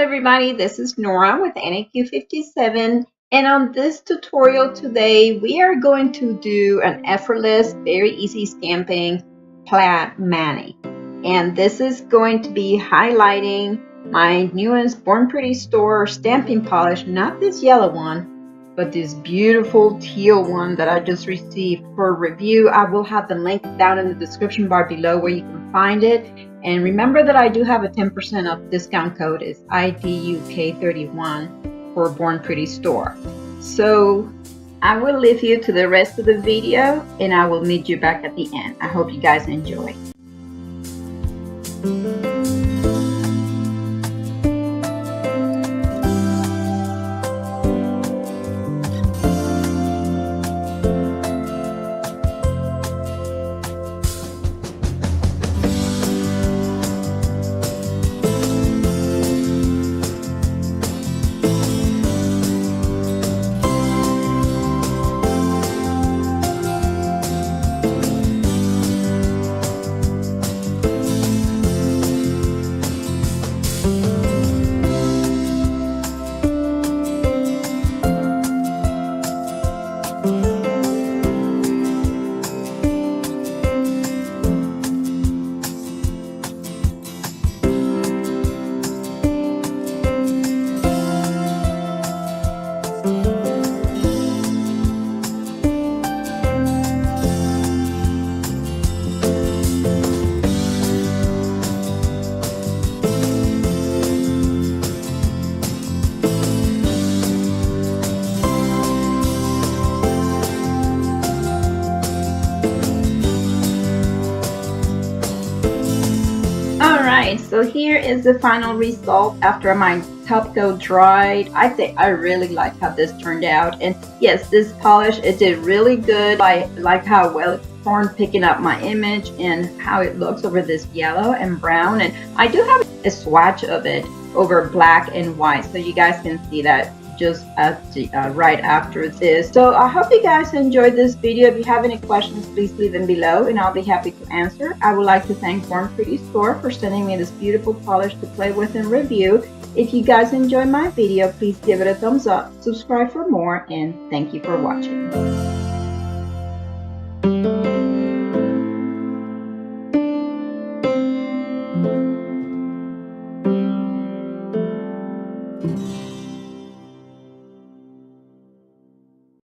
everybody, this is Nora with NAQ57, and on this tutorial today we are going to do an effortless, very easy stamping plaid mani. And this is going to be highlighting my newest Born Pretty Store stamping polish, not this yellow one, but this beautiful teal one that I just received for review. I will have the link down in the description bar below where you can find it. And remember that I do have a 10% off discount code. It's IDUK31 for Born Pretty Store. So I will leave you to the rest of the video and I will meet you back at the end. I hope you guys enjoy. So here is the final result after my top coat dried. I think I really like how this turned out, and yes, this polish, it did really good. I like how well it performed, picking up my image and how it looks over this yellow and brown, and I do have a swatch of it over black and white, so you guys can see that just right after this. So I hope you guys enjoyed this video. If you have any questions, please leave them below and I'll be happy to answer. I would like to thank Born Pretty Store for sending me this beautiful polish to play with and review. If you guys enjoyed my video, please give it a thumbs up, subscribe for more, and thank you for watching.